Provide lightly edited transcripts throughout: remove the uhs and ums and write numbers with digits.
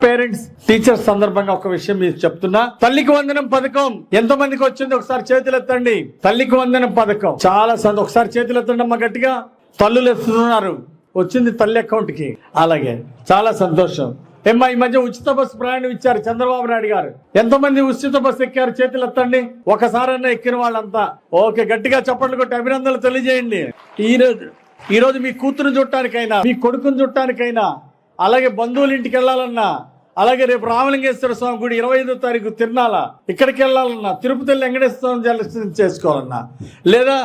Parents teachers సందర్భంగా ఒక విషయం మీకు చెప్తున్నా. తల్లికి వందనం పథకం ఎంత మందికి వచ్చింది ఒకసారి చేతులు ఎత్తండి. తల్లికి వందనం పథకం చాలా ఒకసారి చేతులు ఎత్తండి అమ్మా గట్టిగా. తల్లులు ఎత్తుతున్నారు, వచ్చింది తల్లి అకౌంట్ కి. అలాగే చాలా సంతోషం. ఏమ్మా ఈ మధ్య ఉచిత బస్సు ప్రయాణం ఇచ్చారు చంద్రబాబు నాయుడు గారు. ఎంతమంది ఉచిత బస్సు ఎక్కారు చేతులు ఎత్తండి. ఒకసారన్నా ఎక్కిన వాళ్ళంతా ఓకే, గట్టిగా చప్పట్లు కొట్టి అభినందనలు తెలియజేయండి. ఈ రోజు మీ కూతురు చుట్టానికైనా మీ కొడుకుని చుట్టానికైనా అలాగే బంధువుల ఇంటికి వెళ్ళాలన్నా, అలాగే రేపు రామలింగేశ్వర స్వామి గుడి 25వ తారీఖు తిరునాల ఇక్కడికి వెళ్ళాలన్నా, తిరుపతి వెంకటేశ్వర స్వామి దర్శనం చేసుకోవాలన్నా, లేదా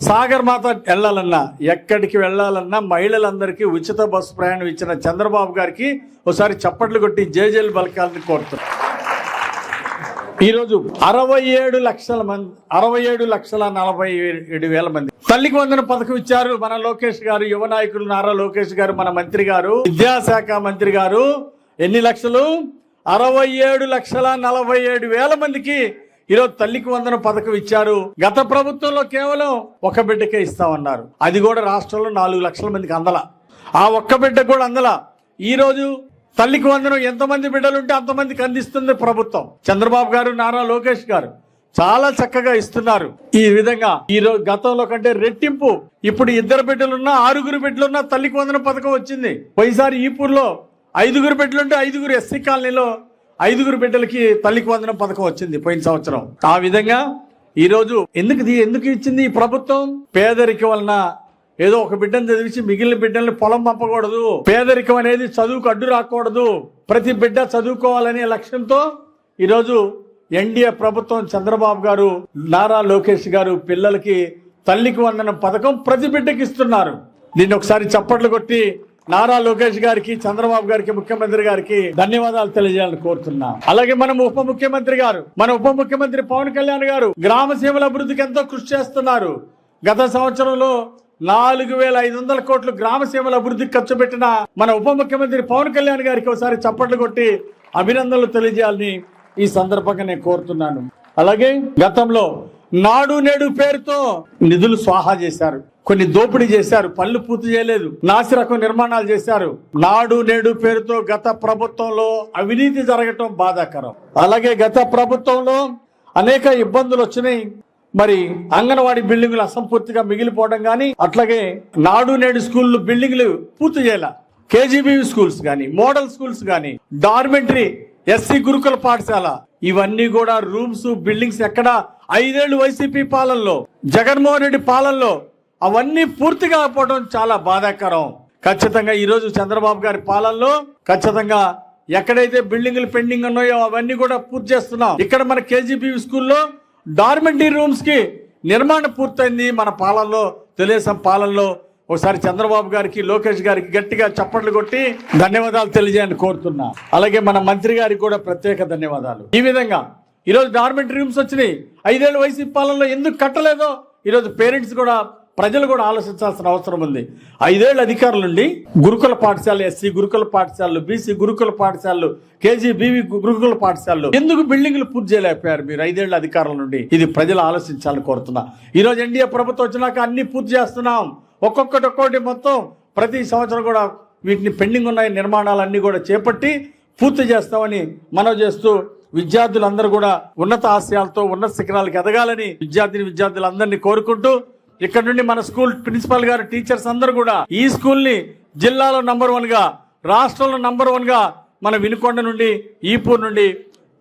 సాగర్ మాత వెళ్ళాలన్నా, ఎక్కడికి వెళ్ళాలన్నా మహిళలందరికీ ఉచిత బస్సు ప్రయాణం ఇచ్చిన చంద్రబాబు గారికి ఒకసారి చప్పట్లు కొట్టి జేజేలు బలకాలని కోరుతున్నాం. ఈరోజు 67,47,47,000 మంది తల్లికి వందన పథకం ఇచ్చారు. మన లోకేష్ గారు, యువ నాయకులు నారా లోకేష్ గారు, మన మంత్రి గారు, విద్యాశాఖ మంత్రి గారు ఎన్ని లక్షలు? 67,47,000 మందికి ఈరోజు తల్లికి వందన పథకం ఇచ్చారు. గత ప్రభుత్వంలో కేవలం ఒక బిడ్డకే ఇస్తామన్నారు. అది కూడా రాష్ట్రంలో 4 లక్షల మందికి అందల. ఆ ఒక్క బిడ్డ కూడా అందల. ఈరోజు తల్లికి వందనం ఎంతమంది బిడ్డలుంటే అంతమందికి అందిస్తుంది ప్రభుత్వం. చంద్రబాబు గారు, నారా లోకేష్ గారు చాలా చక్కగా ఇస్తున్నారు. ఈ విధంగా ఈరోజు గతంలో కంటే రెట్టింపు. ఇప్పుడు 2 బిడ్డలున్నా 6 బిడ్డలున్నా తల్లికి వందన పథకం వచ్చింది. పోయినసారి ఈపూర్లో 5 బిడ్డలుంటే 5 ఎస్సీ కాలనీలో 5 బిడ్డలకి తల్లికి వందనం పథకం వచ్చింది పోయిన సంవత్సరం. ఆ విధంగా ఈరోజు ఎందుకు ఇచ్చింది ఈ ప్రభుత్వం? పేదరికం వలన ఏదో ఒక బిడ్డను చదివించి మిగిలిన బిడ్డల్ని పొలం పంపకూడదు. పేదరికం అనేది చదువుకు అడ్డు రాకూడదు. ప్రతి బిడ్డ చదువుకోవాలనే లక్ష్యంతో ఈరోజు ఎన్డీఏ ప్రభుత్వం, చంద్రబాబు గారు, నారా లోకేష్ గారు పిల్లలకి తల్లికి వందనం పథకం ప్రతి బిడ్డకి ఇస్తున్నారు. దీన్ని ఒకసారి చప్పట్లు కొట్టి నారా లోకేష్ గారికి, చంద్రబాబు గారికి, ముఖ్యమంత్రి గారికి ధన్యవాదాలు తెలియజేయాలని కోరుతున్నా. అలాగే మన ఉప ముఖ్యమంత్రి పవన్ కళ్యాణ్ గారు గ్రామ సేవల అభివృద్ధికి ఎంతో కృషి చేస్తున్నారు. గత సంవత్సరంలో 4,500 కోట్లు గ్రామ సేవల అభివృద్ధికి ఖర్చు పెట్టిన మన ఉప ముఖ్యమంత్రి పవన్ కళ్యాణ్ గారికి ఒకసారి చప్పట్లు కొట్టి అభినందనలు తెలియజేయాలని ఈ సందర్భంగా నేను కోరుతున్నాను. అలాగే గతంలో నాడు నేడు పేరుతో నిధులు స్వాహా చేశారు, కొన్ని దోపిడీ చేశారు, పనులు పూర్తి చేయలేదు, నాసిరకం నిర్మాణాలు చేశారు. నాడు నేడు పేరుతో గత ప్రభుత్వంలో అవినీతి జరగటం బాధాకరం. అలాగే గత ప్రభుత్వంలో అనేక ఇబ్బందులు వచ్చినాయి. మరి అంగన్వాడీ బిల్డింగులు అసంపూర్తిగా మిగిలిపోవడం కానీ, అట్లాగే నాడు నేడు స్కూళ్ళు బిల్డింగులు పూర్తి చేయాల, కేజీబీవీ స్కూల్స్ కానీ, మోడల్ స్కూల్స్ కానీ, డార్మెంటరీ, ఎస్సీ గురుకుల పాఠశాల, ఇవన్నీ కూడా రూమ్స్, బిల్డింగ్స్ ఎక్కడ 5 ఏళ్లు వైసీపీ పాలనలో, జగన్మోహన్ రెడ్డి పాలనలో అవన్నీ పూర్తిగా అయిపోవడం చాలా బాధాకరం. ఖచ్చితంగా ఈరోజు చంద్రబాబు గారి పాలనలో ఖచ్చితంగా ఎక్కడైతే బిల్డింగులు పెండింగ్ ఉన్నాయో అవన్నీ కూడా పూర్తి చేస్తున్నాం. ఇక్కడ మన కేజీబీవీ స్కూల్లో డార్మెంటరీ రూమ్స్ కి నిర్మాణం పూర్తయింది మన పాలనలో, తెలుగుదేశం పాలనలో. ఒకసారి చంద్రబాబు గారికి, లోకేష్ గారికి గట్టిగా చప్పట్లు కొట్టి ధన్యవాదాలు తెలియజేయాలని కోరుతున్నా. అలాగే మన మంత్రి గారికి కూడా ప్రత్యేక ధన్యవాదాలు. ఈ విధంగా ఈరోజు డార్మెంటరీ రూమ్స్ వచ్చినాయి. 5 ఏళ్ల వైసీపీ పాలనలో ఎందుకు కట్టలేదో ఈరోజు పేరెంట్స్ కూడా, ప్రజలు కూడా ఆలోచించాల్సిన అవసరం ఉంది. 5 ఏళ్ల అధికారుల నుండి గురుకుల పాఠశాలలు, ఎస్సీ గురుకుల పాఠశాలలు, బీసీ గురుకుల పాఠశాలలు, కేజీబీవీ గురుకుల పాఠశాలలు ఎందుకు బిల్డింగ్లు పూర్తి చేయలేకపోయారు మీరు 5 ఏళ్ల అధికారుల నుండి? ఇది ప్రజలు ఆలోచించాలని కోరుతున్నా. ఈరోజు ఎన్డీఏ ప్రభుత్వం వచ్చినాక అన్ని పూర్తి చేస్తున్నాం. ఒక్కొక్కటి మొత్తం ప్రతి సంవత్సరం కూడా వీటిని పెండింగ్ ఉన్నాయి నిర్మాణాలన్నీ కూడా చేపట్టి పూర్తి చేస్తామని మనవి చేస్తూ, విద్యార్థులందరూ కూడా ఉన్నత ఆశయాలతో ఉన్నత శిఖరాలకు ఎదగాలని విద్యార్థులందరినీ కోరుకుంటూ, ఇక్కడ నుండి మన స్కూల్ ప్రిన్సిపల్ గారు, టీచర్స్ అందరూ కూడా ఈ స్కూల్ ని జిల్లాలో నంబర్ 1 గా, రాష్ట్రంలో నంబర్ 1 గా మన వినుకొండ నుండి, ఈపూర్ నుండి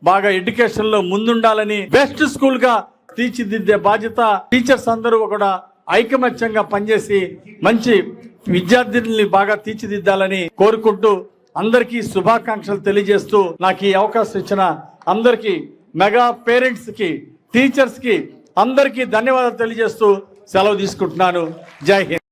బాగా ఎడ్యుకేషన్ లో ముందుండాలని, బెస్ట్ స్కూల్ గా తీర్చిదిద్దే బాధ్యత టీచర్స్ అందరూ కూడా ఐకమత్యంగా పనిచేసి మంచి విద్యార్థుల్ని బాగా తీర్చిదిద్దాలని కోరుకుంటూ అందరికీ శుభాకాంక్షలు తెలియజేస్తూ, నాకు ఈ అవకాశం ఇచ్చిన అందరికీ, మెగా పేరెంట్స్ కి, టీచర్స్ కి అందరికీ ధన్యవాదాలు తెలియజేస్తూ సెలవు తీసుకుంటున్నాను. జై హింద్.